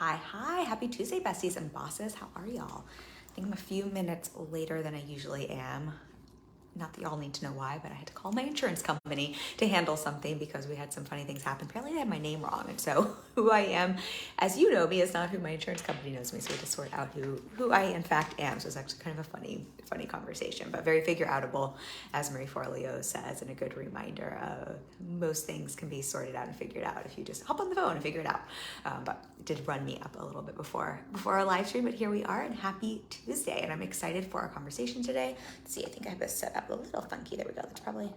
Hi. Happy Tuesday, besties and bosses. How are y'all? I think I'm a few minutes later than I usually am. Not that y'all need to know why, but I had to call my insurance company to handle something because we had some funny things happen. Apparently they had my name wrong. And so who I am, as you know me, is not who my insurance company knows me. So we had to sort out who I in fact am. So it's actually kind of a funny conversation, but very figure outable, as Marie Forleo says, and a good reminder of most things can be sorted out and figured out if you just hop on the phone and figure it out. But it did run me up a little bit before our live stream, but here we are, and happy Tuesday. And I'm excited for our conversation today. Let's see, I think I have this set up a little funky. There we go. That's probably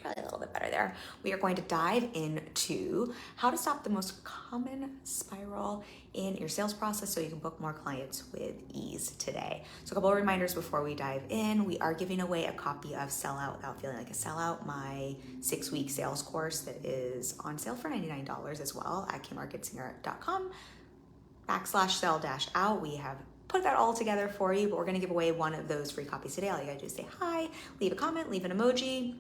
a little bit better there. We are going to dive into how to stop the most common spiral in your sales process so you can book more clients with ease today. So a couple of reminders before we dive in. We are giving away a copy of Sell Out Without Feeling Like a Sellout, my 6-week sales course that is on sale for $99 as well at kmarketsinger.com/sell-out. We have put that all together for you, but we're going to give away one of those free copies today. All you got to do is say hi, leave a comment, leave an emoji.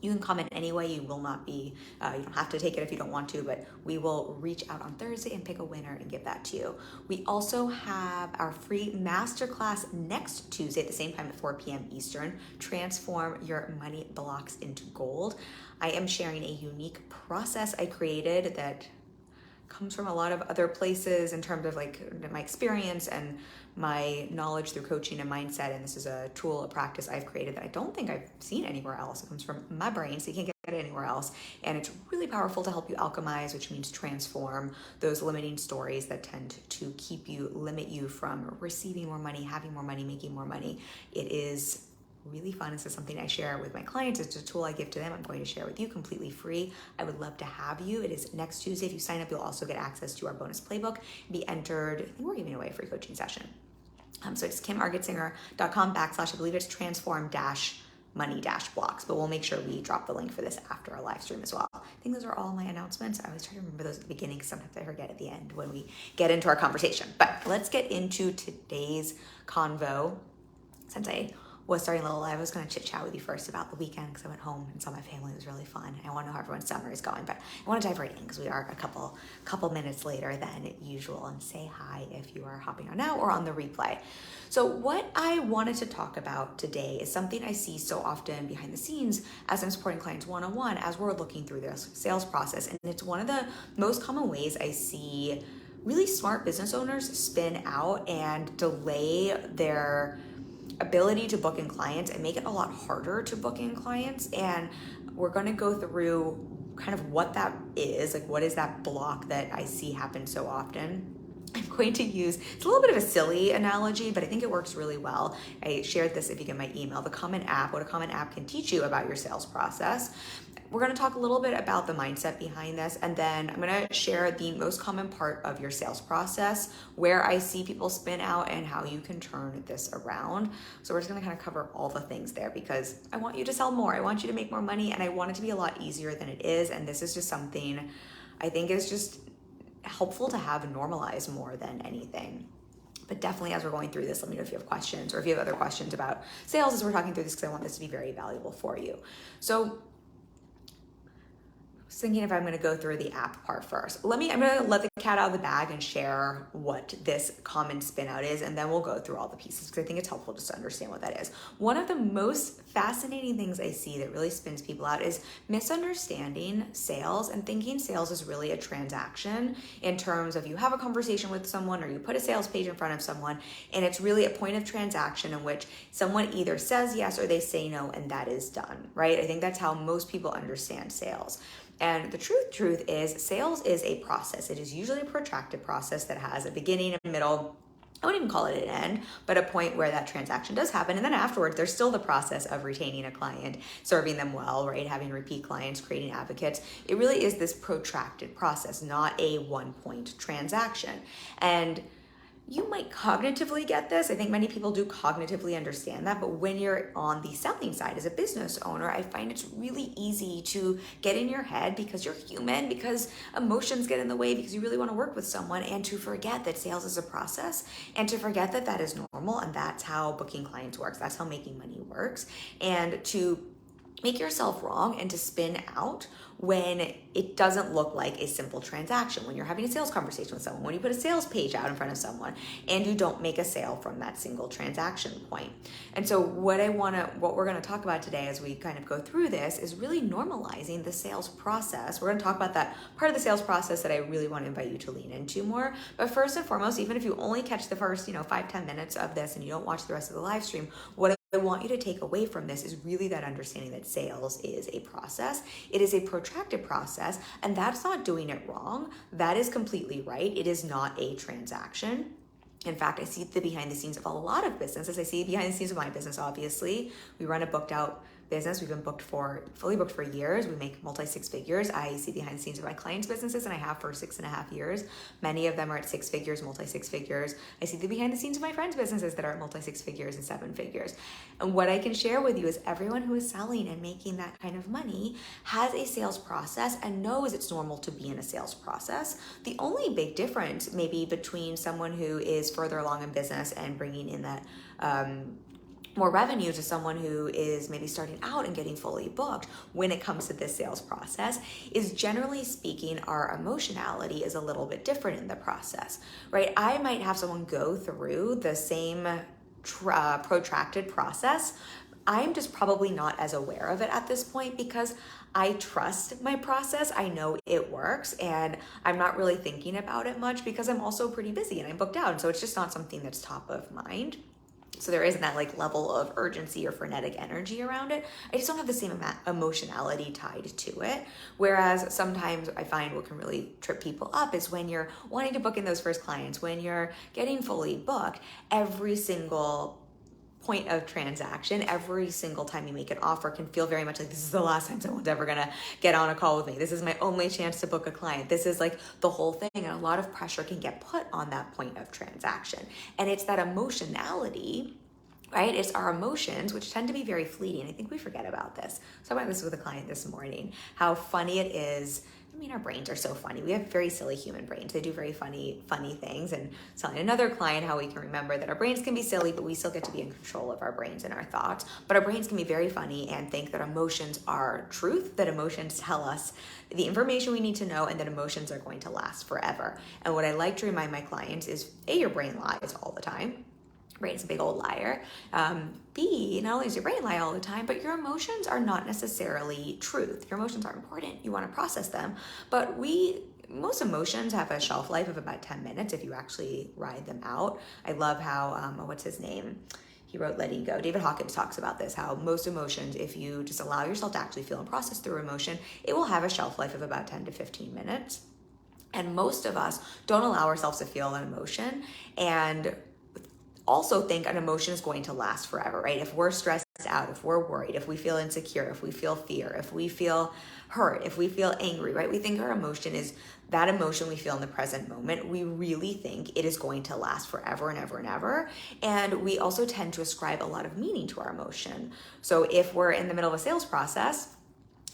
You can comment anyway. You will not be, you don't have to take it if you don't want to, but we will reach out on Thursday and pick a winner and give that to you. We also have our free masterclass next Tuesday at the same time at 4 p.m. Eastern, Transform Your Money Blocks into Gold. I am sharing a unique process I created that comes from a lot of other places in terms of like my experience and my knowledge through coaching and mindset. And this is a tool, a practice I've created that I don't think I've seen anywhere else. It comes from my brain, so you can't get it anywhere else. And it's really powerful to help you alchemize, which means transform those limiting stories that tend to limit you from receiving more money, having more money, making more money. It is really fun. This is something I share with my clients. It's a tool I give to them. I'm going to share with you completely free. I would love to have you. It is next Tuesday. If you sign up, you'll also get access to our bonus playbook. Be entered. I think we're giving away a free coaching session. So it's kmarketsinger.com/ I believe it's transform-money-blocks, but we'll make sure we drop the link for this after our live stream as well. I think those are all my announcements. I always try to remember those at the beginning because sometimes I forget at the end when we get into our conversation. But let's get into today's convo. Since I was starting a little live, I was going to chit chat with you first about the weekend because I went home and saw my family. It was really fun. I want to know how everyone's summer is going, but I want to dive right in because we are a couple minutes later than usual, and say hi if you are hopping on now or on the replay. So what I wanted to talk about today is something I see so often behind the scenes as I'm supporting clients one-on-one as we're looking through their sales process. And it's one of the most common ways I see really smart business owners spin out and delay their ability to book in clients and make it a lot harder to book in clients. And we're going to go through kind of what that is, like what is that block that I see happen so often. I'm going to use, it's a little bit of a silly analogy, but I think it works really well. I shared this if you get my email, the Common App, what a Common App can teach you about your sales process. We're going to talk a little bit about the mindset behind this, and then I'm going to share the most common part of your sales process, where I see people spin out and how you can turn this around. So we're just going to kind of cover all the things there because I want you to sell more. I want you to make more money, and I want it to be a lot easier than it is. And this is just something I think is just helpful to have normalized more than anything. But definitely as we're going through this, let me know if you have questions or if you have other questions about sales as we're talking through this, because I want this to be very valuable for you. So thinking if I'm going to go through the app part first. I'm going to let the cat out of the bag and share what this common spin out is, and then we'll go through all the pieces because I think it's helpful just to understand what that is. One of the most fascinating things I see that really spins people out is misunderstanding sales and thinking sales is really a transaction in terms of you have a conversation with someone or you put a sales page in front of someone, and it's really a point of transaction in which someone either says yes or they say no, and that is done, right? I think that's how most people understand sales. And the truth is sales is a process. It is usually a protracted process that has a beginning, a middle, I wouldn't even call it an end, but a point where that transaction does happen. And then afterwards, there's still the process of retaining a client, serving them well, right? Having repeat clients, creating advocates. It really is this protracted process, not a one-point transaction. And you might cognitively get this. I think many people do cognitively understand that, but when you're on the selling side as a business owner, I find it's really easy to get in your head because you're human, because emotions get in the way, because you really want to work with someone, and to forget that sales is a process, and to forget that that is normal, and that's how booking clients works. That's how making money works. And to make yourself wrong and to spin out when it doesn't look like a simple transaction, when you're having a sales conversation with someone, when you put a sales page out in front of someone and you don't make a sale from that single transaction point. And so what we're going to talk about today as we kind of go through this is really normalizing the sales process. We're going to talk about that part of the sales process that I really want to invite you to lean into more. But first and foremost, even if you only catch the first, 5-10 minutes of this and you don't watch the rest of the live stream, what I want you to take away from this is really that understanding that sales is a process. It is a protracted process, and that's not doing it wrong. That is completely right. It is not a transaction. In fact, I see the behind the scenes of a lot of businesses. I see behind the scenes of my business, obviously. We run a booked out business. We've been fully booked for years. We make multi-six figures. I see behind the scenes of my clients' businesses, and I have for 6.5 years. Many of them are at 6 figures, multi-six figures. I see the behind the scenes of my friends' businesses that are at multi-six figures and 7 figures. And what I can share with you is everyone who is selling and making that kind of money has a sales process and knows it's normal to be in a sales process. The only big difference maybe between someone who is further along in business and bringing in that more revenue to someone who is maybe starting out and getting fully booked when it comes to this sales process is, generally speaking, our emotionality is a little bit different in the process, right? I might have someone go through the same protracted process. I'm just probably not as aware of it at this point because I trust my process. I know it works, and I'm not really thinking about it much because I'm also pretty busy and I'm booked out. And so it's just not something that's top of mind. So there isn't that level of urgency or frenetic energy around it. I just don't have the same emotionality tied to it. Whereas sometimes I find what can really trip people up is when you're wanting to book in those first clients, when you're getting fully booked, every single point of transaction, every single time you make an offer can feel very much like this is the last time someone's ever gonna get on a call with me. This is my only chance to book a client. This is the whole thing, and a lot of pressure can get put on that point of transaction. And it's that emotionality, right? It's our emotions, which tend to be very fleeting. I think we forget about this. So I about this with a client this morning, how funny it is. Our brains are so funny. We have very silly human brains. They do very funny things. And telling another client how we can remember that our brains can be silly, but we still get to be in control of our brains and our thoughts. But our brains can be very funny and think that emotions are truth, that emotions tell us the information we need to know, and that emotions are going to last forever. And what I like to remind my clients is, A, your brain lies all the time. Brain's a big old liar. B, not only does your brain lie all the time, but your emotions are not necessarily truth. Your emotions are important. You want to process them. But most emotions have a shelf life of about 10 minutes if you actually ride them out. I love how, what's his name? He wrote Letting Go. David Hawkins talks about this, how most emotions, if you just allow yourself to actually feel and process through emotion, it will have a shelf life of about 10 to 15 minutes. And most of us don't allow ourselves to feel an emotion and also think an emotion is going to last forever, right? If we're stressed out, if we're worried, if we feel insecure, if we feel fear, if we feel hurt, if we feel angry, right? We think our emotion is that emotion we feel in the present moment. We really think it is going to last forever and ever and ever. And we also tend to ascribe a lot of meaning to our emotion. So if we're in the middle of a sales process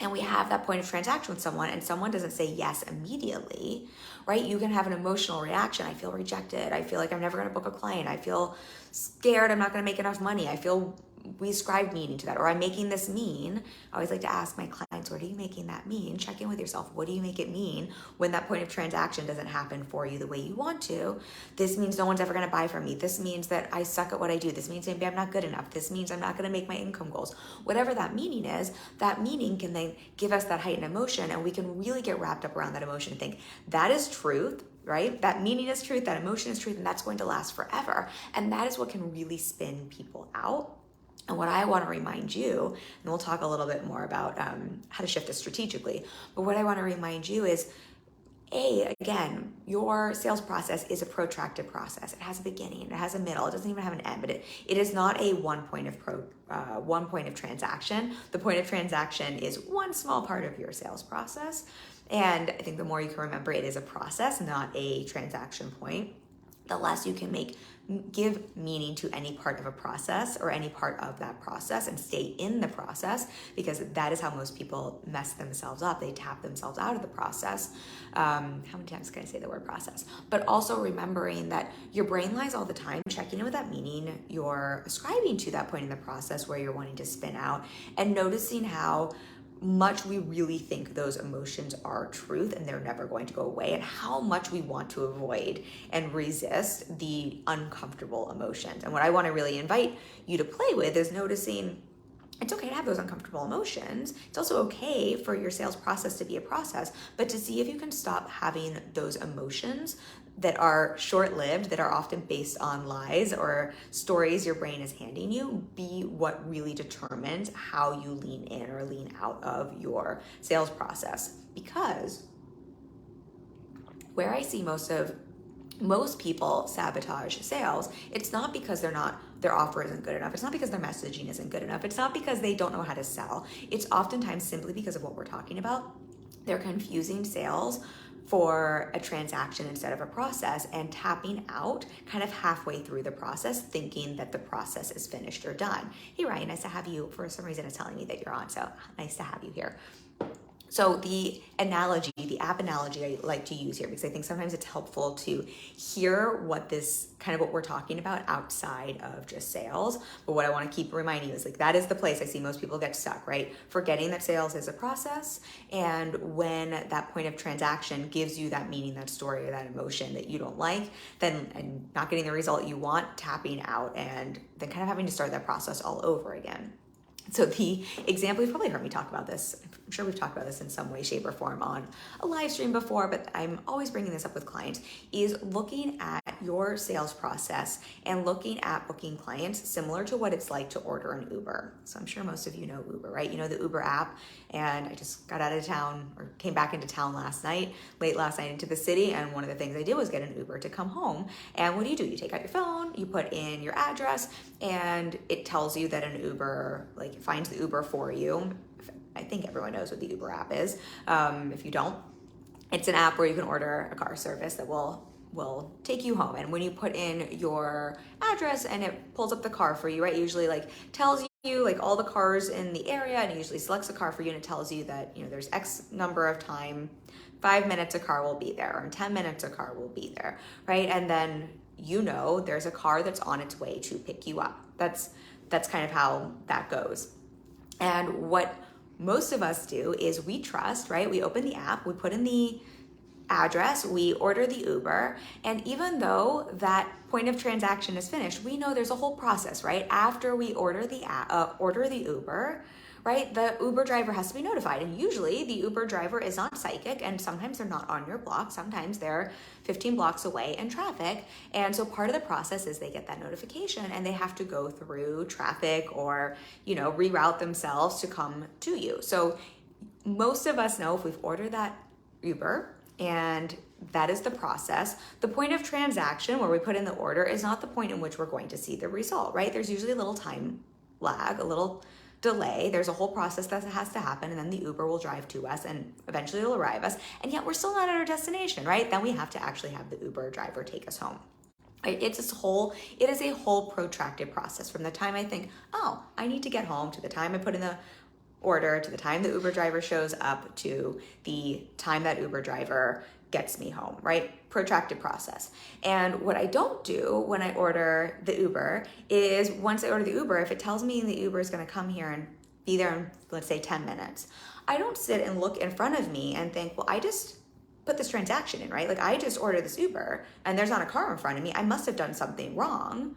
and we have that point of transaction with someone and someone doesn't say yes immediately, right? You can have an emotional reaction. I feel rejected. I feel like I'm never going to book a client. I feel scared I'm not going to make enough money. I feel we ascribe meaning to that, or I'm making this mean. I always like to ask my clients, what are you making that mean? Check in with yourself. What do you make it mean when that point of transaction doesn't happen for you the way you want to? This means no one's ever going to buy from me. This means that I suck at what I do. This means maybe I'm not good enough. This means I'm not going to make my income goals. Whatever that meaning is, that meaning can then give us that heightened emotion, and we can really get wrapped up around that emotion and think that is truth, right? That meaning is truth, that emotion is truth, and that's going to last forever. And that is what can really spin people out. And what I want to remind you, and we'll talk a little bit more about how to shift this strategically, but what I want to remind you is, again, your sales process is a protracted process. It has a beginning, it has a middle, it doesn't even have an end, but it is not a one point of transaction. The point of transaction is one small part of your sales process. And I think the more you can remember, it is a process, not a transaction point. the less you can give meaning to any part of a process or any part of that process and stay in the process, because that is how most people mess themselves up. They tap themselves out of the process. How many times can I say the word process? But also remembering that your brain lies all the time, checking in with that meaning you're ascribing to that point in the process where you're wanting to spin out, and noticing how much we really think those emotions are truth and they're never going to go away, and how much we want to avoid and resist the uncomfortable emotions. And what I want to really invite you to play with is noticing it's okay to have those uncomfortable emotions. It's also okay for your sales process to be a process, but to see if you can stop having those emotions that are short-lived, that are often based on lies or stories your brain is handing you, be what really determines how you lean in or lean out of your sales process. Because where I see most people sabotage sales, it's not because their offer isn't good enough. It's not because their messaging isn't good enough. It's not because they don't know how to sell. It's oftentimes simply because of what we're talking about. They're confusing sales for a transaction instead of a process, and tapping out kind of halfway through the process, thinking that the process is finished or done. Hey Ryan, nice to have you. For some reason it's telling me that you're on, so nice to have you here. So the app analogy I like to use here, because I think sometimes it's helpful to hear what we're talking about outside of just sales. But what I want to keep reminding you is that is the place I see most people get stuck, right? Forgetting that sales is a process. And when that point of transaction gives you that meaning, that story, or that emotion that you don't like, and not getting the result you want, tapping out, and then kind of having to start that process all over again. So the example, you've probably heard me talk about this. I'm sure we've talked about this in some way, shape, or form on a live stream before, but I'm always bringing this up with clients, is looking at your sales process and looking at booking clients similar to what it's like to order an Uber. So I'm sure most of you know Uber, right? You know the Uber app, and I just got out of town, or came back into town late last night into the city, and one of the things I did was get an Uber to come home. And what do? You take out your phone, you put in your address, and it tells you that an Uber, it finds the Uber for you. I think everyone knows what the Uber app is. If you don't, it's an app where you can order a car service that will take you home. And when you put in your address and it pulls up the car for you, right? Usually tells you all the cars in the area, and it usually selects a car for you, and it tells you that, there's X number of time, 5 minutes a car will be there, or in 10 minutes a car will be there, right? And then there's a car that's on its way to pick you up. That's kind of how that goes. And what most of us do is we trust, right? We open the app, we put in the address, we order the Uber, and even though that point of transaction is finished, we know there's a whole process, right? After we order the Uber, right, the Uber driver has to be notified, and usually the Uber driver is not psychic, and sometimes they're not on your block, sometimes they're 15 blocks away in traffic, and so part of the process is they get that notification and they have to go through traffic or, reroute themselves to come to you. So most of us know if we've ordered that Uber, and that is the process. The point of transaction where we put in the order is not the point in which we're going to see the result, right? There's usually a little time lag, a little delay. There's a whole process that has to happen, and then the Uber will drive to us and eventually it'll arrive us. And yet we're still not at our destination, right? Then we have to actually have the Uber driver take us home. It is a whole protracted process from the time I think, oh, I need to get home, to the time I put in the order, to the time the Uber driver shows up, to the time that Uber driver gets me home, right? Protracted process. And what I don't do when I order the Uber is, once I order the Uber, if it tells me the Uber is going to come here and be there in, let's say, 10 minutes, I don't sit and look in front of me and think, well, I just put this transaction in, right? I just ordered this Uber and there's not a car in front of me. I must have done something wrong.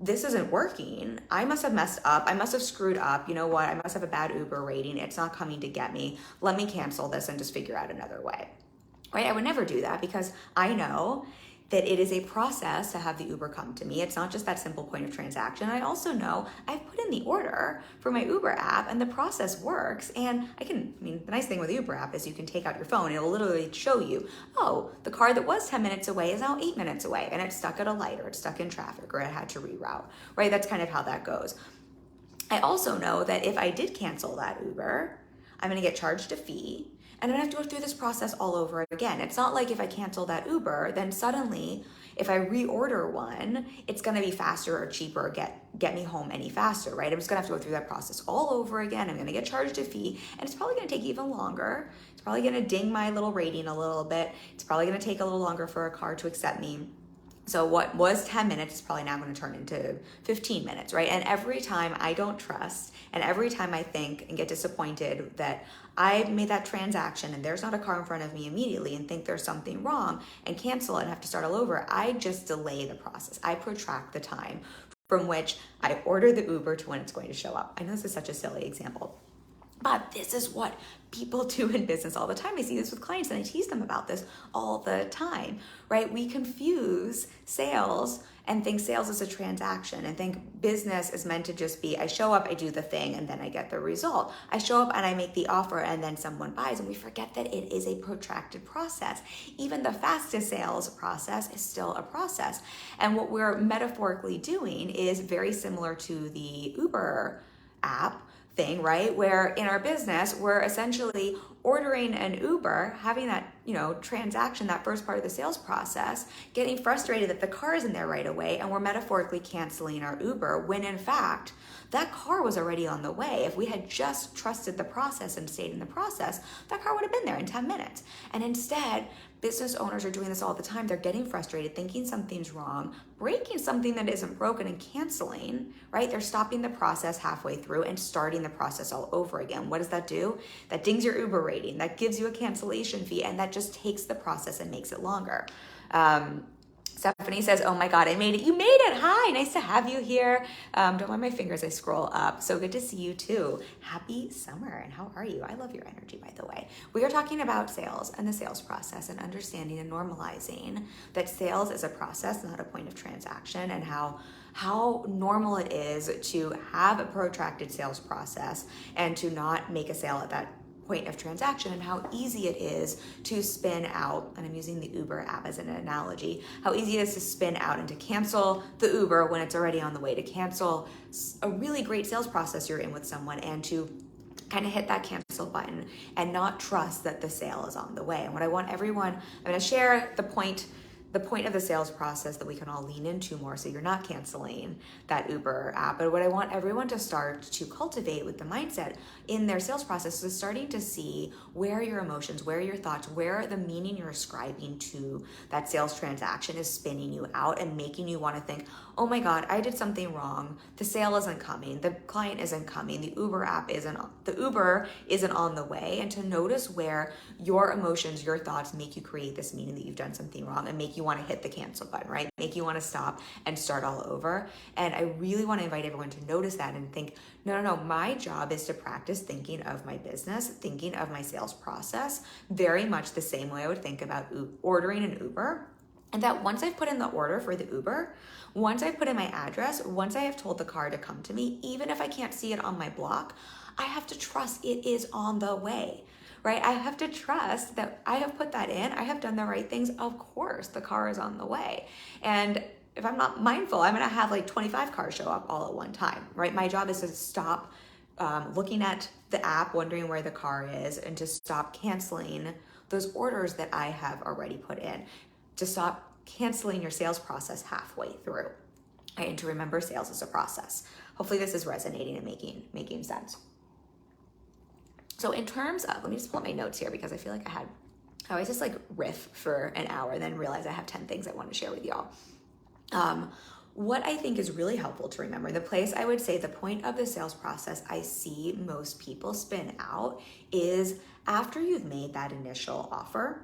This isn't working. I must have messed up. I must have screwed up. You know what? I must have a bad Uber rating. It's not coming to get me. Let me cancel this and just figure out another way. Right? I would never do that, because I know that it is a process to have the Uber come to me. It's not just that simple point of transaction. I also know I've put in the order for my Uber app and the process works. And the nice thing with the Uber app is you can take out your phone and it'll literally show you, oh, the car that was 10 minutes away is now 8 minutes away, and it's stuck at a light, or it's stuck in traffic, or it had to reroute, right? That's kind of how that goes. I also know that if I did cancel that Uber, I'm gonna get charged a fee. and I'm gonna have to go through this process all over again. It's not like if I cancel that Uber, then suddenly if I reorder one, it's gonna be faster or cheaper or get me home any faster, right? I'm just gonna have to go through that process all over again. I'm gonna get charged a fee, and it's probably gonna take even longer. It's probably gonna ding my little rating a little bit. It's probably gonna take a little longer for a car to accept me. So what was 10 minutes is probably now going to turn into 15 minutes, right? And every time I don't trust, and every time I think and get disappointed that I made that transaction and there's not a car in front of me immediately and think there's something wrong and cancel it and have to start all over, I just delay the process. I protract the time from which I order the Uber to when it's going to show up. I know this is such a silly example, but this is what people do in business all the time. I see this with clients and I tease them about this all the time, right? We confuse sales and think sales is a transaction and think business is meant to just be, I show up, I do the thing, and then I get the result. I show up and I make the offer and then someone buys, and we forget that it is a protracted process. Even the fastest sales process is still a process. And what we're metaphorically doing is very similar to the Uber app thing, right? Where in our business, we're essentially ordering an Uber, having that, transaction, that first part of the sales process, getting frustrated that the car isn't there right away, and we're metaphorically canceling our Uber when in fact, that car was already on the way. If we had just trusted the process and stayed in the process, that car would have been there in 10 minutes. And instead, business owners are doing this all the time. They're getting frustrated, thinking something's wrong, breaking something that isn't broken and canceling, right? They're stopping the process halfway through and starting the process all over again. What does that do? That dings your Uber rating. That gives you a cancellation fee, and that just takes the process and makes it longer. Stephanie says, oh my God, I made it. You made it. Hi, nice to have you here. Don't mind my fingers, I scroll up. So good to see you too. Happy summer, and how are you? I love your energy, by the way. We are talking about sales and the sales process and understanding and normalizing that sales is a process, not a point of transaction, and how normal it is to have a protracted sales process and to not make a sale at that point of transaction, and how easy it is to spin out, and I'm using the Uber app as an analogy, how easy it is to spin out and to cancel the Uber when it's already on the way, to cancel a really great sales process you're in with someone, and to kind of hit that cancel button and not trust that the sale is on the way. And what I want everyone, I'm going to share the point of the sales process that we can all lean into more, so you're not canceling that Uber app. But what I want everyone to start to cultivate with the mindset in their sales process is starting to see where your emotions, where your thoughts, where the meaning you're ascribing to that sales transaction is spinning you out and making you want to think, oh my God, I did something wrong. The sale isn't coming. The client isn't coming. The Uber isn't on the way. And to notice where your emotions, your thoughts make you create this meaning that you've done something wrong and make you want to hit the cancel button, right? Make you want to stop and start all over. And I really want to invite everyone to notice that and think, no, my job is to practice thinking of my business, thinking of my sales process very much the same way I would think about ordering an Uber. And that once I've put in the order for the Uber, once I've put in my address, once I have told the car to come to me, even if I can't see it on my block, I have to trust it is on the way, right? I have to trust that I have put that in, I have done the right things. Of course, the car is on the way. And if I'm not mindful, I'm gonna have like 25 cars show up all at one time, right? My job is to stop looking at the app, wondering where the car is, and to stop canceling those orders that I have already put in, to stop canceling your sales process halfway through, right? And to remember sales is a process. Hopefully this is resonating and making sense. So in terms of, let me just pull up my notes here because I feel like I always just like riff for an hour and then realize I have 10 things I want to share with y'all. What I think is really helpful to remember, the place I would say the point of the sales process I see most people spin out is after you've made that initial offer.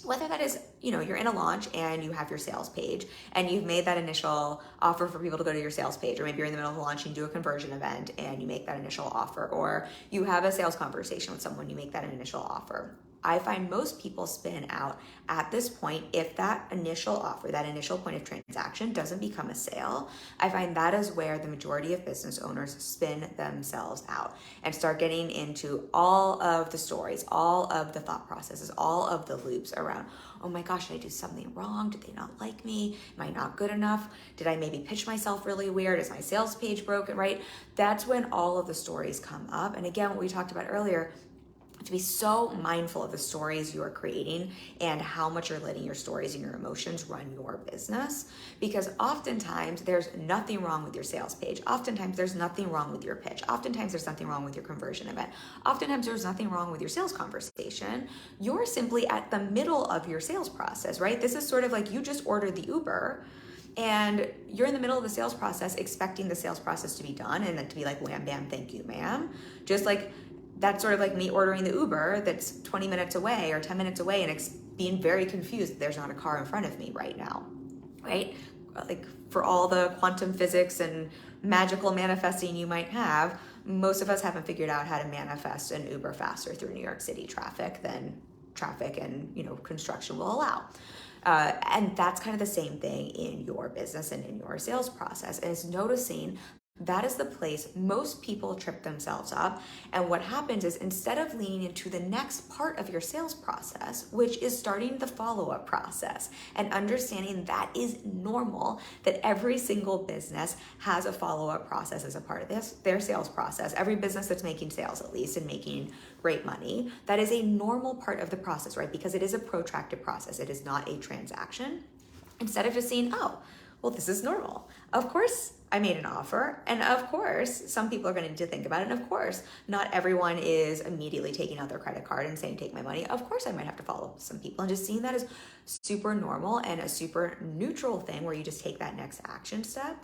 Whether that is, you're in a launch and you have your sales page and you've made that initial offer for people to go to your sales page, or maybe you're in the middle of a launch and you do a conversion event and you make that initial offer, or you have a sales conversation with someone, you make that initial offer. I find most people spin out at this point if that initial offer, that initial point of transaction doesn't become a sale. I find that is where the majority of business owners spin themselves out and start getting into all of the stories, all of the thought processes, all of the loops around, oh my gosh, did I do something wrong? Did they not like me? Am I not good enough? Did I maybe pitch myself really weird? Is my sales page broken, right? That's when all of the stories come up. And again, what we talked about earlier, to be so mindful of the stories you are creating and how much you're letting your stories and your emotions run your business. Because oftentimes there's nothing wrong with your sales page. Oftentimes there's nothing wrong with your pitch. Oftentimes there's nothing wrong with your conversion event. Oftentimes there's nothing wrong with your sales conversation. You're simply at the middle of your sales process, right? This is sort of like you just ordered the Uber and you're in the middle of the sales process expecting the sales process to be done and then to be like, wham, bam, thank you, ma'am. Just like that's sort of like me ordering the Uber that's 20 minutes away or 10 minutes away and being very confused. There's not a car in front of me right now, right? Like for all the quantum physics and magical manifesting you might have, most of us haven't figured out how to manifest an Uber faster through New York City traffic than traffic and construction will allow. And that's kind of the same thing in your business and in your sales process, is noticing that is the place most people trip themselves up. And what happens is instead of leaning into the next part of your sales process, which is starting the follow-up process and understanding that is normal, that every single business has a follow-up process as a part of their sales process. Every business that's making sales, at least, and making great money, that is a normal part of the process, right? Because it is a protracted process. It is not a transaction. Instead of just saying, oh, well, this is normal. Of course, I made an offer, and of course, some people are going to need to think about it, and of course, not everyone is immediately taking out their credit card and saying, take my money. Of course, I might have to follow up with some people, and just seeing that as super normal and a super neutral thing where you just take that next action step,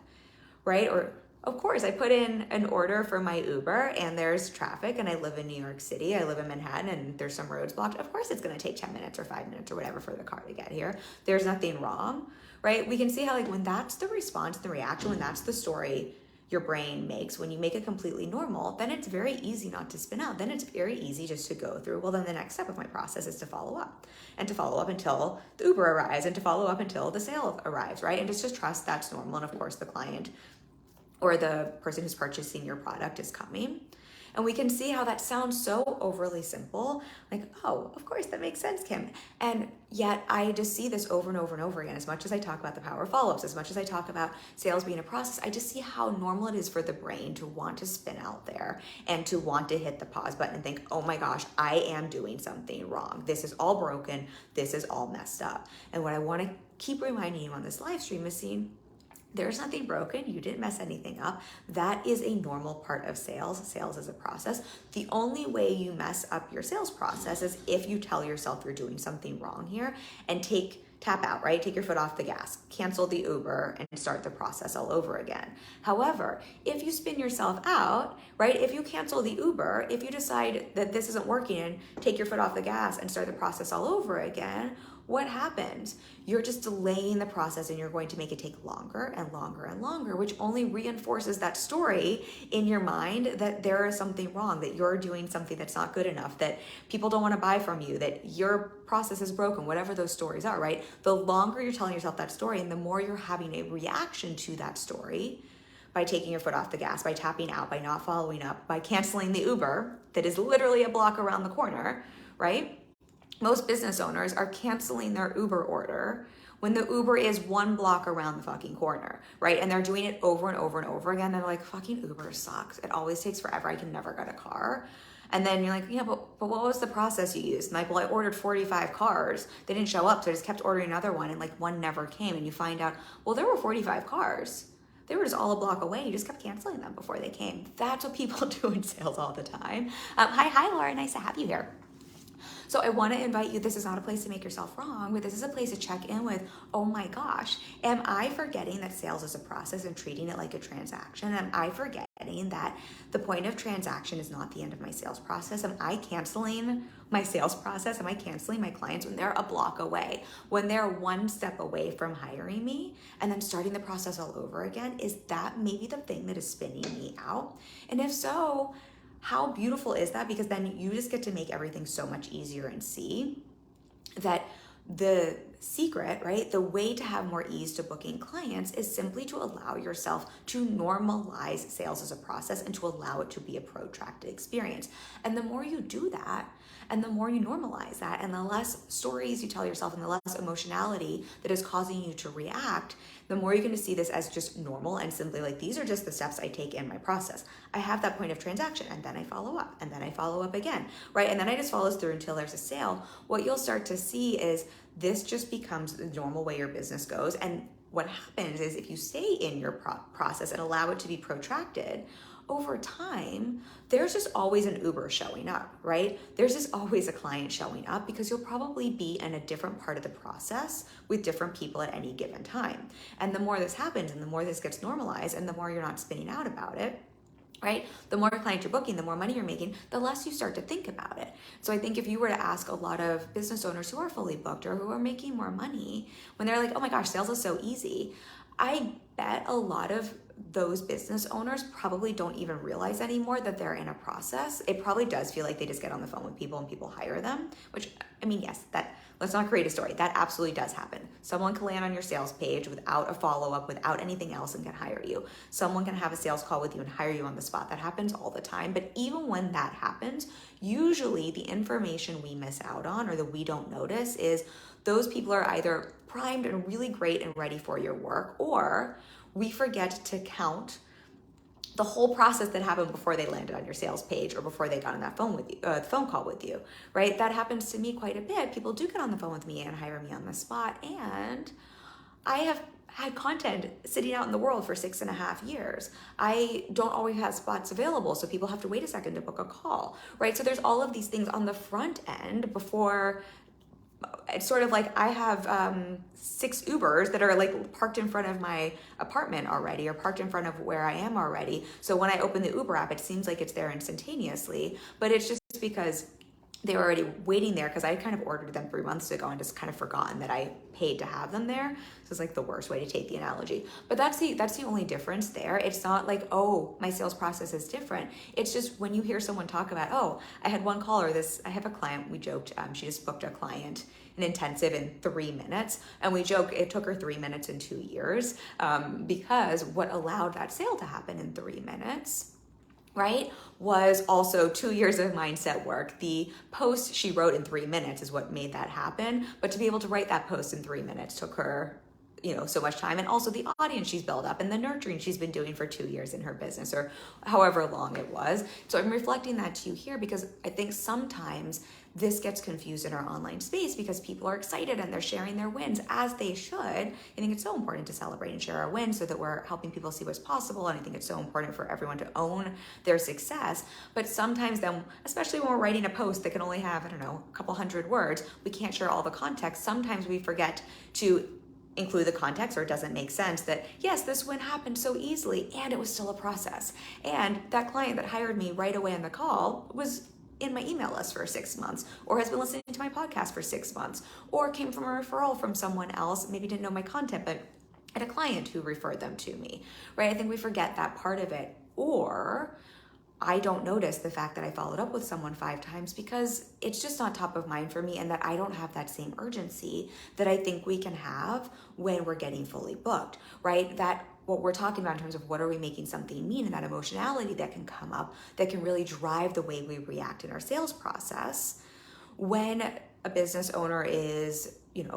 right? Or, of course, I put in an order for my Uber, and there's traffic, and I live in New York City, I live in Manhattan, and there's some roads blocked. Of course, it's going to take 10 minutes or 5 minutes or whatever for the car to get here. There's nothing wrong. Right? We can see how, like, when that's the response, the reaction, when that's the story your brain makes, when you make it completely normal, then it's very easy not to spin out. Then it's very easy just to go through, well, then the next step of my process is to follow up, and to follow up until the Uber arrives, and to follow up until the sale arrives, right? And just to trust that's normal. And of course, the client or the person who's purchasing your product is coming. And we can see how that sounds so overly simple, like, oh, of course, that makes sense, Kim. And yet I just see this over and over and over again. As much as I talk about the power of follow-ups, as much as I talk about sales being a process, I just see how normal it is for the brain to want to spin out there and to want to hit the pause button and think, oh my gosh, I am doing something wrong. This is all broken. This is all messed up. And what I want to keep reminding you on this live stream is seeing, there's nothing broken. You didn't mess anything up. That is a normal part of sales. Sales is a process. The only way you mess up your sales process is if you tell yourself you're doing something wrong here and tap out, right? Take your foot off the gas, cancel the Uber, and start the process all over again. However, if you spin yourself out, right? If you cancel the Uber, if you decide that this isn't working and take your foot off the gas and start the process all over again, what happens? You're just delaying the process, and you're going to make it take longer and longer and longer, which only reinforces that story in your mind that there is something wrong, that you're doing something that's not good enough, that people don't want to buy from you, that your process is broken, whatever those stories are, right? The longer you're telling yourself that story and the more you're having a reaction to that story by taking your foot off the gas, by tapping out, by not following up, by canceling the Uber that is literally a block around the corner, right? Most business owners are canceling their Uber order when the Uber is 1 block around the fucking corner, right? And they're doing it over and over and over again. They're like, fucking Uber sucks. It always takes forever. I can never get a car. And then you're like, yeah, but what was the process you used? And like, well, I ordered 45 cars. They didn't show up, so I just kept ordering another one, and like one never came. And you find out, well, there were 45 cars. They were just all a block away. You just kept canceling them before they came. That's what people do in sales all the time. Hi, Laura. Nice to have you here. So I want to invite you, this is not a place to make yourself wrong, but this is a place to check in with, oh my gosh, am I forgetting that sales is a process and treating it like a transaction? Am I forgetting that the point of transaction is not the end of my sales process? Am I canceling my sales process? Am I canceling my clients when they're a block away, when they're 1 step away from hiring me and then starting the process all over again? Is that maybe the thing that is spinning me out? And if so, how beautiful is that? Because then you just get to make everything so much easier and see that the secret, right? The way to have more ease to booking clients is simply to allow yourself to normalize sales as a process and to allow it to be a protracted experience. And the more you do that, and the more you normalize that, and the less stories you tell yourself and the less emotionality that is causing you to react, the more you're going to see this as just normal and simply like, these are just the steps I take in my process. I have that point of transaction and then I follow up and then I follow up again, right? And then I just follows through until there's a sale. What you'll start to see is this just becomes the normal way your business goes. And what happens is if you stay in your process and allow it to be protracted, over time, there's just always an Uber showing up, right? There's just always a client showing up because you'll probably be in a different part of the process with different people at any given time. And the more this happens and the more this gets normalized and the more you're not spinning out about it, right? The more clients you're booking, the more money you're making, the less you start to think about it. So I think if you were to ask a lot of business owners who are fully booked or who are making more money, when they're like, oh my gosh, sales is so easy, I bet a lot of those business owners probably don't even realize anymore that they're in a process. It probably does feel like they just get on the phone with people and people hire them, which, I mean, yes, that, let's not create a story. That absolutely does happen. Someone can land on your sales page without a follow-up, without anything else, and can hire you. Someone can have a sales call with you and hire you on the spot. That happens all the time. But even when that happens, usually the information we miss out on or that we don't notice is those people are either primed and really great and ready for your work, or we forget to count the whole process that happened before they landed on your sales page or before they got on that phone with you, phone call with you, right? That happens to me quite a bit. People do get on the phone with me and hire me on the spot. And I have had content sitting out in the world for 6.5 years. I don't always have spots available, so people have to wait a second to book a call, right? So there's all of these things on the front end before. It's sort of like I have 6 Ubers that are like parked in front of my apartment already or parked in front of where I am already. So when I open the Uber app, it seems like it's there instantaneously, but it's just because they were already waiting there because I kind of ordered them 3 months ago and just kind of forgotten that I paid to have them there. So it's like the worst way to take the analogy. But that's the only difference there. It's not like, oh, my sales process is different. It's just when you hear someone talk about, oh, I had one call or this, I have a client, we joked, she just booked a client, an intensive in 3 minutes. And we joke it took her 3 minutes in 2 years because what allowed that sale to happen in 3 minutes, right, was also 2 years of mindset work. The post she wrote in 3 minutes is what made that happen. But to be able to write that post in 3 minutes took her, so much time. And also the audience she's built up and the nurturing she's been doing for 2 years in her business or however long it was. So I'm reflecting that to you here because I think sometimes this gets confused in our online space because people are excited and they're sharing their wins as they should. I think it's so important to celebrate and share our wins so that we're helping people see what's possible. And I think it's so important for everyone to own their success. But sometimes then, especially when we're writing a post that can only have, a couple hundred words, we can't share all the context. Sometimes we forget to include the context, or it doesn't make sense that, yes, this win happened so easily and it was still a process. And that client that hired me right away on the call was in my email list for 6 months, or has been listening to my podcast for 6 months, or came from a referral from someone else, maybe didn't know my content, but had a client who referred them to me, right? I think we forget that part of it. Or I don't notice the fact that I followed up with someone 5 times because it's just not top of mind for me, and that I don't have that same urgency that I think we can have when we're getting fully booked, right? That what we're talking about in terms of what are we making something mean, and that emotionality that can come up that can really drive the way we react in our sales process. When a business owner is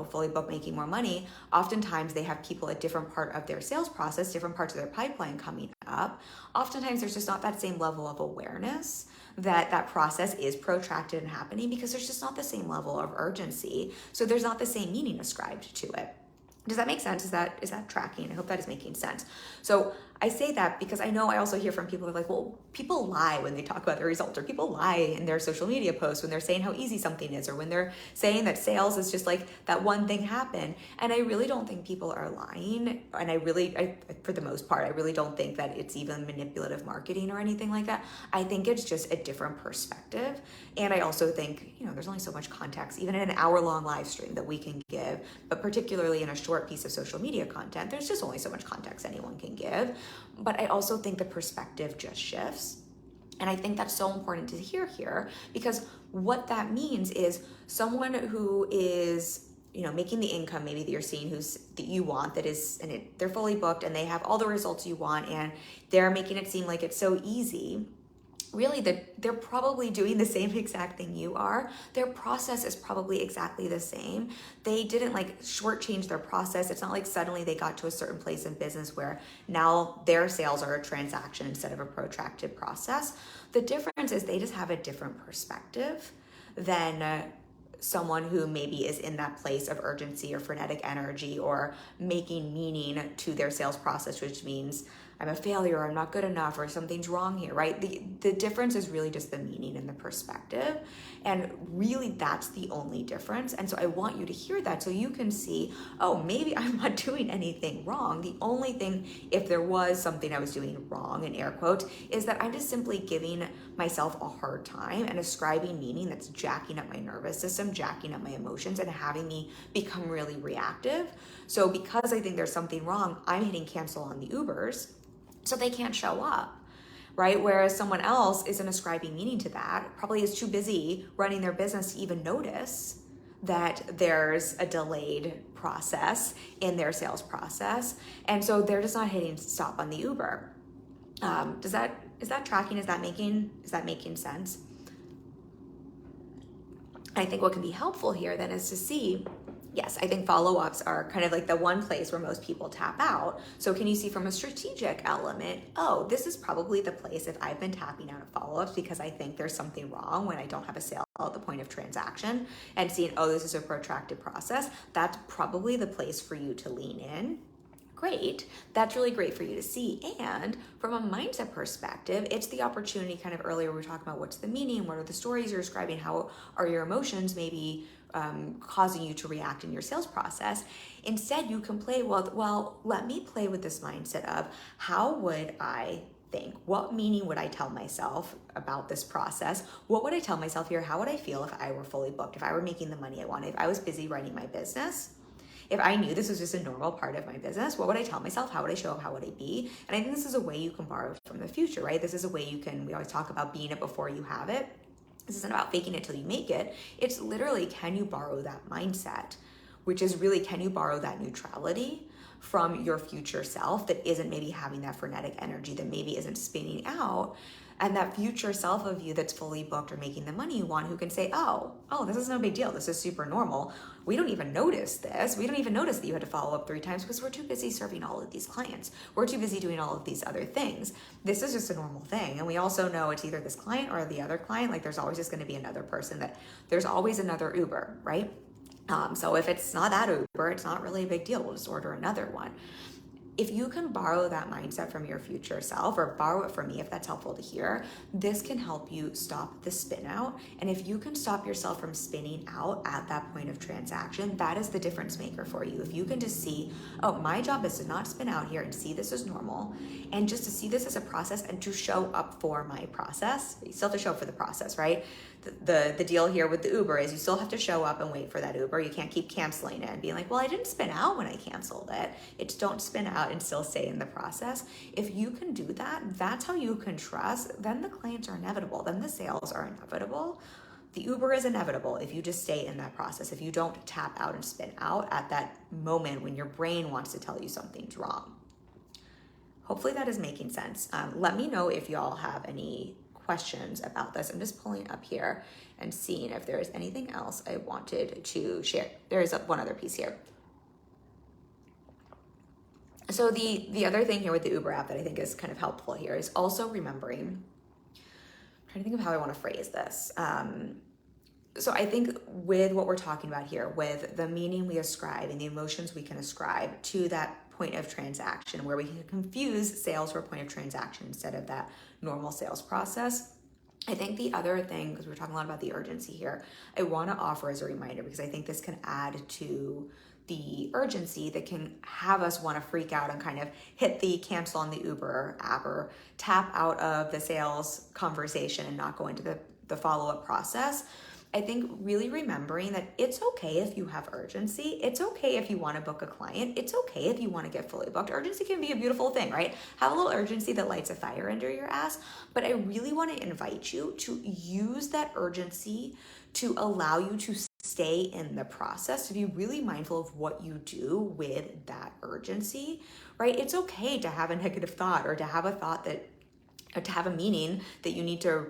fully booked making more money, oftentimes they have people at different part of their sales process, different parts of their pipeline coming up. Oftentimes there's just not that same level of awareness that that process is protracted and happening because there's just not the same level of urgency. So there's not the same meaning ascribed to it. Does that make sense? Is that tracking? I hope that is making sense. So I say that because I know I also hear from people who are like, well, people lie when they talk about their results, or people lie in their social media posts when they're saying how easy something is, or when they're saying that sales is just like that one thing happened. And I really don't think people are lying. And I, for the most part, I really don't think that it's even manipulative marketing or anything like that. I think it's just a different perspective. And I also think, there's only so much context, even in an hour-long live stream that we can give, but particularly in a short piece of social media content, there's just only so much context anyone can give. But I also think the perspective just shifts. And I think that's so important to hear here, because what that means is someone who is, making the income maybe that you're seeing that you want, they're fully booked and they have all the results you want and they're making it seem like it's so easy. Really, they're probably doing the same exact thing you are. Their process is probably exactly the same. They didn't shortchange their process. It's not like suddenly they got to a certain place in business where now their sales are a transaction instead of a protracted process. The difference is they just have a different perspective than someone who maybe is in that place of urgency or frenetic energy or making meaning to their sales process, which means I'm a failure, or I'm not good enough, or something's wrong here, right? The difference is really just the meaning and the perspective. And really that's the only difference. And so I want you to hear that so you can see, oh, maybe I'm not doing anything wrong. The only thing, if there was something I was doing wrong, in air quotes, is that I'm just simply giving myself a hard time and ascribing meaning that's jacking up my nervous system, jacking up my emotions, and having me become really reactive. So because I think there's something wrong, I'm hitting cancel on the Ubers, so they can't show up, right? Whereas someone else isn't ascribing meaning to that, probably is too busy running their business to even notice that there's a delayed process in their sales process. And so they're just not hitting stop on the Uber. Is that tracking? Is that making sense? I think what can be helpful here then is to see, yes, I think follow-ups are kind of like the one place where most people tap out. So can you see from a strategic element, oh, this is probably the place if I've been tapping out of follow-ups because I think there's something wrong when I don't have a sale at the point of transaction, and seeing, oh, this is a protracted process, that's probably the place for you to lean in. Great. That's really great for you to see. And from a mindset perspective, it's the opportunity, kind of earlier we were talking about what's the meaning, what are the stories you're describing, how are your emotions maybe causing you to react in your sales process. Instead, you can play, well, let me play with this mindset of how would I think? What meaning would I tell myself about this process? What would I tell myself here? How would I feel if I were fully booked, if I were making the money I wanted, if I was busy running my business? If I knew this was just a normal part of my business, what would I tell myself? How would I show up? How would I be? And I think this is a way you can borrow from the future, right? This is a way we always talk about being it before you have it. This isn't about faking it till you make it. It's literally, can you borrow that mindset? Which is really, can you borrow that neutrality from your future self that isn't maybe having that frenetic energy, that maybe isn't spinning out, and that future self of you that's fully booked or making the money you want, who can say, oh, this is no big deal. This is super normal. We don't even notice this. We don't even notice that you had to follow up 3 times because we're too busy serving all of these clients. We're too busy doing all of these other things. This is just a normal thing. And we also know it's either this client or the other client. Like there's always just going to be another person, there's always another Uber, right? So if it's not that Uber, it's not really a big deal. We'll just order another one. If you can borrow that mindset from your future self, or borrow it from me if that's helpful to hear, this can help you stop the spin out. And if you can stop yourself from spinning out at that point of transaction, that is the difference maker for you. If you can just see, oh, my job is to not spin out here and see this as normal, and just to see this as a process and to show up for my process. You still have to show up for the process, right? The deal here with the Uber is you still have to show up and wait for that Uber. You can't keep canceling it and being like, well, I didn't spin out when I canceled it. It's don't spin out and still stay in the process. If you can do that, that's how you can trust. Then the clients are inevitable. Then the sales are inevitable. The Uber is inevitable if you just stay in that process. If you don't tap out and spin out at that moment when your brain wants to tell you something's wrong. Hopefully that is making sense. Let me know if y'all have any questions about this. I'm just pulling up here and seeing if there is anything else I wanted to share. There is one other piece here. So the other thing here with the Uber app that I think is kind of helpful here is also remembering, I'm trying to think of how I want to phrase this. So I think with what we're talking about here, with the meaning we ascribe and the emotions we can ascribe to that point of transaction, where we can confuse sales for a point of transaction instead of that normal sales process. I think the other thing, because we're talking a lot about the urgency here, I want to offer as a reminder, because I think this can add to the urgency that can have us want to freak out and kind of hit the cancel on the Uber app or tap out of the sales conversation and not go into the follow-up process. I think really remembering that it's okay if you have urgency. It's okay if you want to book a client. It's okay if you want to get fully booked. Urgency can be a beautiful thing, right? Have a little urgency that lights a fire under your ass. But I really want to invite you to use that urgency to allow you to stay in the process, to be really mindful of what you do with that urgency, right? It's okay to have a negative thought, or to have a thought that, or to have a meaning that you need to,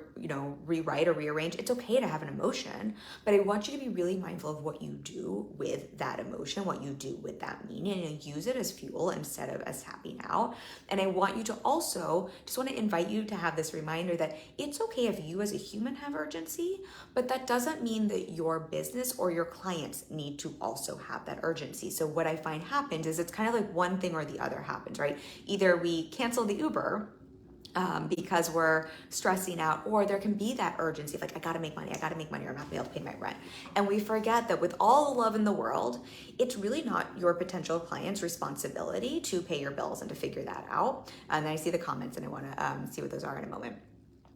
rewrite or rearrange. It's okay to have an emotion, but I want you to be really mindful of what you do with that emotion, what you do with that meaning, and use it as fuel instead of as tapping out. And I want you to also, just want to invite you to have this reminder that it's okay if you as a human have urgency, but that doesn't mean that your business or your clients need to also have that urgency. So what I find happens is it's kind of like one thing or the other happens, right? Either we cancel the Uber because we're stressing out, or there can be that urgency of like, I gotta make money, or I'm not gonna be able to pay my rent. And we forget that with all the love in the world, it's really not your potential client's responsibility to pay your bills and to figure that out. And then I see the comments and I wanna see what those are in a moment.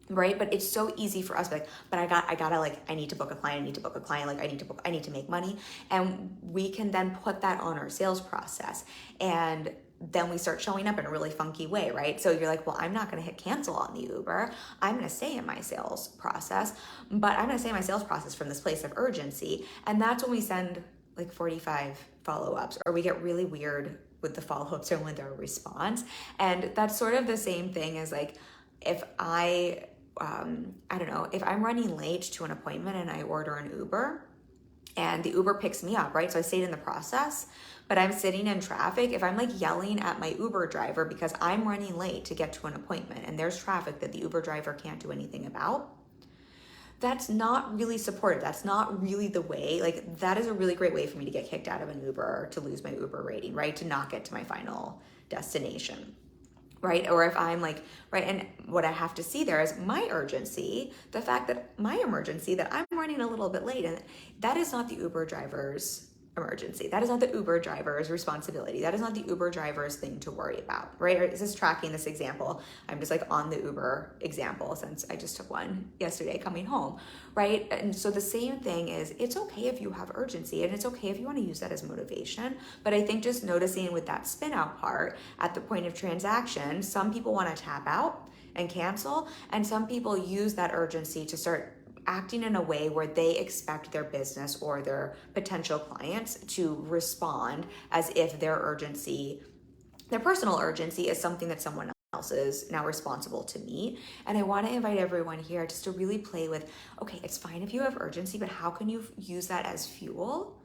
Right? But it's so easy for us to be like, but I need to book a client, like I need to make money. And we can then put that on our sales process. And then we start showing up in a really funky way, right? So you're like, well, I'm not going to hit cancel on the Uber. I'm going to stay in my sales process, but I'm going to stay in my sales process from this place of urgency. And that's when we send like 45 follow-ups, or we get really weird with the follow-ups or with their response. And that's sort of the same thing as like, if I don't know, if I'm running late to an appointment and I order an Uber and the Uber picks me up, right? So I stayed in the process, but I'm sitting in traffic. If I'm like yelling at my Uber driver because I'm running late to get to an appointment and there's traffic that the Uber driver can't do anything about, that's not really supportive. That's not really the way. Like, that is a really great way for me to get kicked out of an Uber, or to lose my Uber rating, right? To not get to my final destination. Right? Or if I'm like, right, and what I have to see there is my urgency, the fact that my emergency, that I'm running a little bit late, and that is not the Uber driver's emergency. That is not the Uber driver's responsibility. That is not the Uber driver's thing to worry about, right? Or is this tracking this example? I'm just like on the Uber example since I just took one yesterday coming home, right? And so the same thing is, it's okay if you have urgency, and it's okay if you want to use that as motivation. But I think just noticing with that spin out part at the point of transaction, some people want to tap out and cancel, and some people use that urgency to start acting in a way where they expect their business or their potential clients to respond as if their urgency, their personal urgency, is something that someone else is now responsible to meet. And I want to invite everyone here just to really play with, okay, it's fine if you have urgency, but how can you use that as fuel?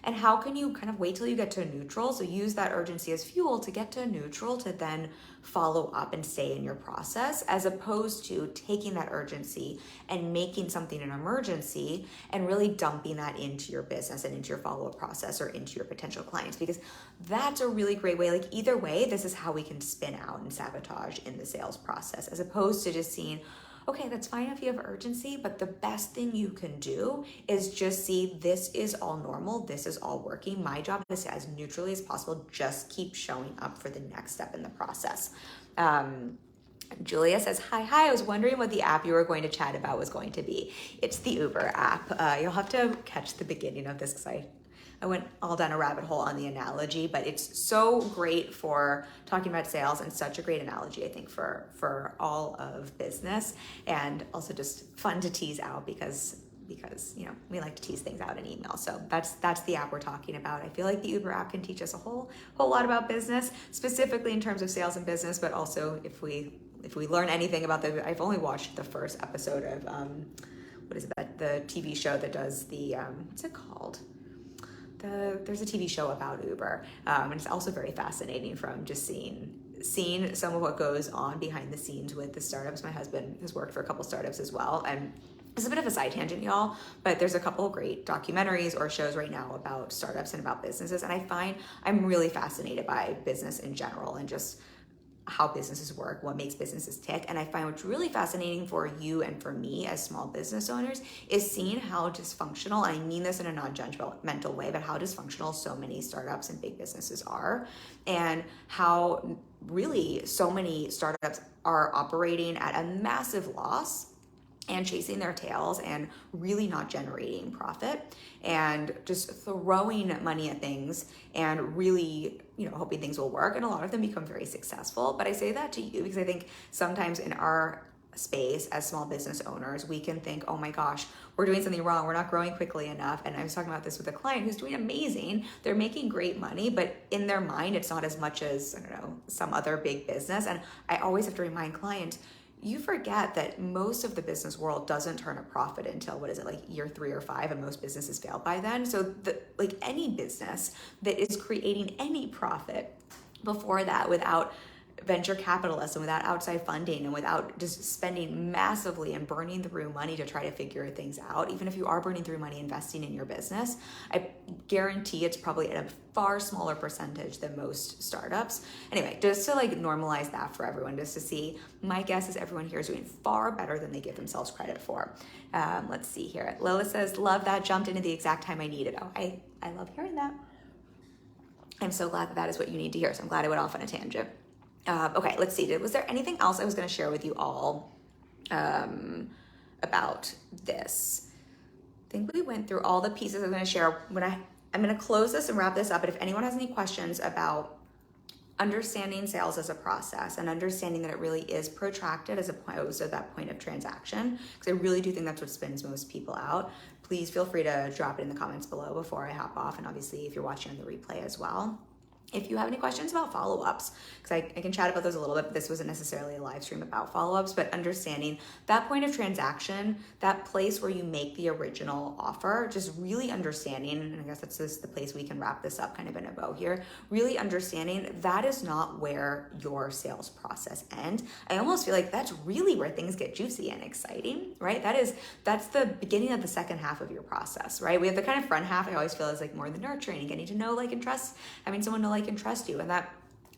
And how can you kind of wait till you get to neutral? So use that urgency as fuel to get to neutral, to then follow up and stay in your process, as opposed to taking that urgency and making something an emergency and really dumping that into your business and into your follow-up process or into your potential clients, because that's a really great way. Like, either way, this is how we can spin out and sabotage in the sales process, as opposed to just seeing, okay, that's fine if you have urgency, but the best thing you can do is just see, this is all normal, this is all working. My job is to, as neutrally as possible, just keep showing up for the next step in the process. Julia says, hi, I was wondering what the app you were going to chat about was going to be. It's the Uber app. You'll have to catch the beginning of this, because I went all down a rabbit hole on the analogy, but it's so great for talking about sales, and such a great analogy, I think, for all of business, and also just fun to tease out because we like to tease things out in email. So that's the app we're talking about. I feel like the Uber app can teach us a whole lot about business, specifically in terms of sales and business, but also if we learn anything about I've only watched the first episode of what is it, the TV show that does the what's it called? There's a TV show about Uber, and it's also very fascinating from just seeing some of what goes on behind the scenes with the startups. My husband has worked for a couple startups as well, and it's a bit of a side tangent, y'all, but there's a couple of great documentaries or shows right now about startups and about businesses, and I find I'm really fascinated by business in general and just how businesses work, what makes businesses tick. And I find what's really fascinating for you and for me as small business owners is seeing how dysfunctional, and I mean this in a non-judgmental way, but how dysfunctional so many startups and big businesses are, and how really so many startups are operating at a massive loss and chasing their tails and really not generating profit and just throwing money at things and really, hoping things will work. And a lot of them become very successful. But I say that to you because I think sometimes in our space as small business owners, we can think, oh my gosh, we're doing something wrong. We're not growing quickly enough. And I was talking about this with a client who's doing amazing. They're making great money, but in their mind, it's not as much as, I don't know, some other big business. And I always have to remind clients, you forget that most of the business world doesn't turn a profit until, what is it, like year 3 or 5, and most businesses fail by then. So like any business that is creating any profit before that without venture capitalists and without outside funding and without just spending massively and burning through money to try to figure things out, even if you are burning through money investing in your business, I guarantee it's probably at a far smaller percentage than most startups. Anyway, just to like normalize that for everyone, just to see, my guess is everyone here is doing far better than they give themselves credit for. Let's see here. Lola says, love that, jumped into the exact time I needed. Oh, I love hearing that. I'm so glad that is what you need to hear. So I'm glad I went off on a tangent. Okay, let's see. Was there anything else I was going to share with you all about this? I think we went through all the pieces I'm going to share. I'm going to close this and wrap this up. But if anyone has any questions about understanding sales as a process and understanding that it really is protracted as opposed to that point of transaction, because I really do think that's what spins most people out, please feel free to drop it in the comments below before I hop off. And obviously, if you're watching on the replay as well. If you have any questions about follow-ups, because I can chat about those a little bit, but this wasn't necessarily a live stream about follow-ups, but understanding that point of transaction, that place where you make the original offer, just really understanding, and I guess that's just the place we can wrap this up kind of in a bow here, really understanding that is not where your sales process ends. I almost feel like that's really where things get juicy and exciting, right? That's the beginning of the second half of your process, right? We have the kind of front half I always feel is like more the nurturing and getting to know, like, and trust, having someone know, like, and trust you. And that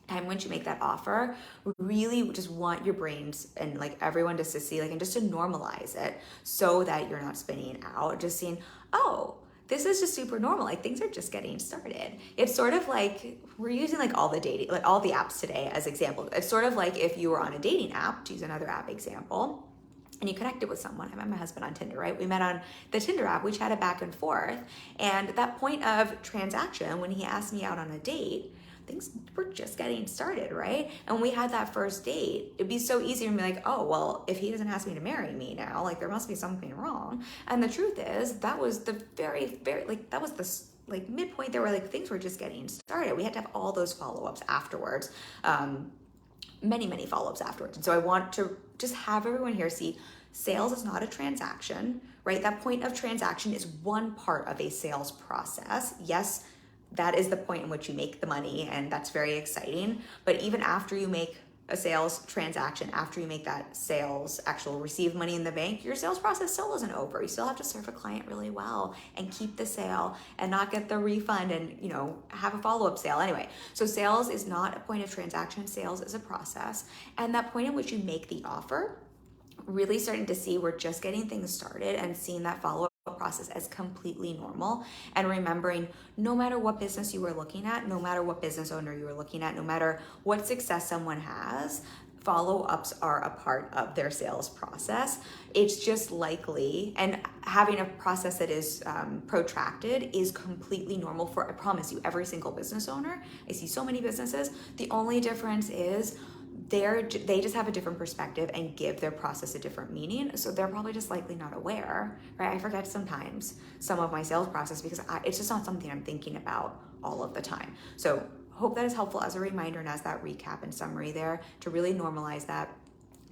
time once you make that offer, really just want your brains and like everyone just to see, like, and just to normalize it so that you're not spinning out, just seeing, oh, this is just super normal. Like, things are just getting started. It's sort of like, we're using like all the dating, like all the apps today as examples. It's sort of like if you were on a dating app, to use another app example, and you connected with someone. I met my husband on Tinder, right? We met on the Tinder app, we chatted back and forth. And that point of transaction, when he asked me out on a date, things were just getting started, right? And when we had that first date, it'd be so easy to be like, oh, well, if he doesn't ask me to marry me now, like, there must be something wrong. And the truth is, that was the very, like, that was the like midpoint there where like things were just getting started. We had to have all those follow-ups afterwards, many follow-ups afterwards. And so I want to just have everyone here see sales is not a transaction, right? That point of transaction is one part of a sales process. Yes, that is the point in which you make the money, and that's very exciting. But even after you make a sales transaction, after you make that sales, actual receive money in the bank, your sales process still isn't over. You still have to serve a client really well and keep the sale and not get the refund and, you know, have a follow-up sale. Anyway, so sales is not a point of transaction. Sales is a process. And that point in which you make the offer, really starting to see we're just getting things started and seeing that follow-up process as completely normal, and remembering no matter what business you were looking at, no matter what business owner you were looking at, no matter what success someone has, follow-ups are a part of their sales process. It's just likely, and having a process that is protracted is completely normal for, I promise you, every single business owner. I see so many businesses. The only difference is they just have a different perspective and give their process a different meaning. So they're probably just likely not aware, right? I forget sometimes some of my sales process because it's just not something I'm thinking about all of the time. So hope that is helpful as a reminder and as that recap and summary there to really normalize that,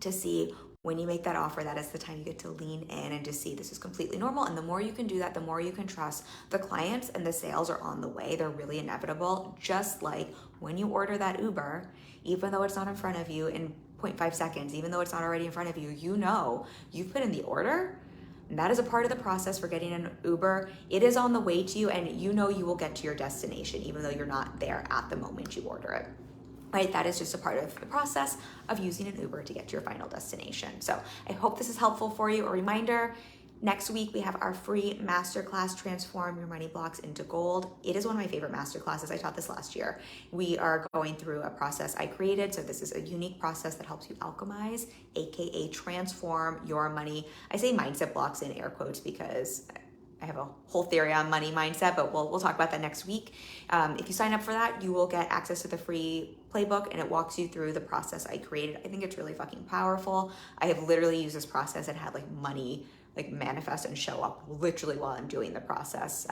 to see when you make that offer, that is the time you get to lean in and just see this is completely normal. And the more you can do that, the more you can trust the clients, and the sales are on the way. They're really inevitable. Just like when you order that Uber, even though it's not in front of you in 0.5 seconds, even though it's not already in front of you, you know you've put in the order. And that is a part of the process for getting an Uber. It is on the way to you, and you know you will get to your destination, even though you're not there at the moment you order it. Right? That is just a part of the process of using an Uber to get to your final destination. So I hope this is helpful for you. A reminder, next week we have our free masterclass, Transform Your Money Blocks into Gold. It is one of my favorite masterclasses. I taught this last year. We are going through a process I created. So this is a unique process that helps you alchemize, AKA transform your money. I say mindset blocks in air quotes because I have a whole theory on money mindset, but we'll talk about that next week. If you sign up for that, you will get access to the free playbook, and it walks you through the process I created. I think it's really fucking powerful. I have literally used this process and had like money like manifest and show up literally while I'm doing the process.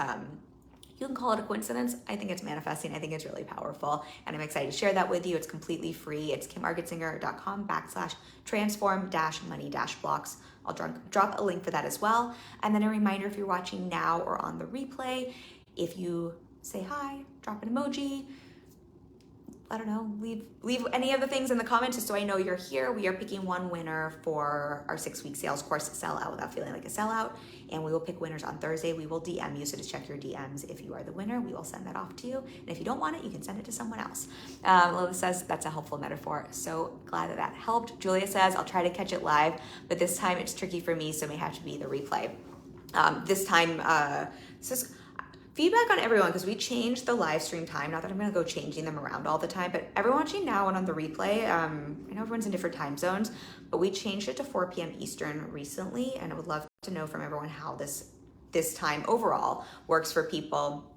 You can call it a coincidence. I think it's manifesting. I think it's really powerful. And I'm excited to share that with you. It's completely free. It's kimmargetsinger.com/transform-money-blocks. I'll drop a link for that as well. And then a reminder, if you're watching now or on the replay, if you say hi, drop an emoji, I don't know, leave any of the things in the comments just so I know you're here. We are picking one winner for our 6-week sales course, Sell Out Without Feeling Like a Sellout. And we will pick winners on Thursday. We will DM you, so just check your DMs. If you are the winner, we will send that off to you. And if you don't want it, you can send it to someone else. Lola says that's a helpful metaphor. So glad that helped. Julia says, I'll try to catch it live, but this time it's tricky for me, so it may have to be the replay. This time, says, feedback on everyone, because we changed the live stream time. Not that I'm going to go changing them around all the time, but everyone watching now and on the replay, I know everyone's in different time zones, but we changed it to 4 p.m. Eastern recently, and I would love to know from everyone how this time overall works for people.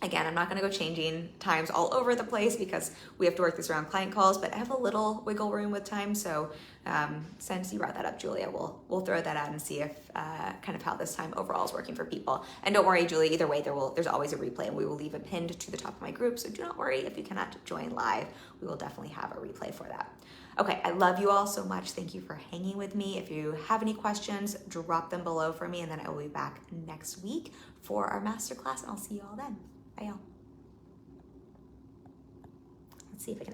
Again, I'm not going to go changing times all over the place because we have to work this around client calls, but I have a little wiggle room with time. So since you brought that up, Julia, we'll throw that out and see if kind of how this time overall is working for people. And don't worry, Julia, either way, there's always a replay, and we will leave it pinned to the top of my group. So do not worry if you cannot join live. We will definitely have a replay for that. Okay, I love you all so much. Thank you for hanging with me. If you have any questions, drop them below for me, and then I will be back next week for our masterclass, and I'll see you all then. Bye, y'all. Let's see if I can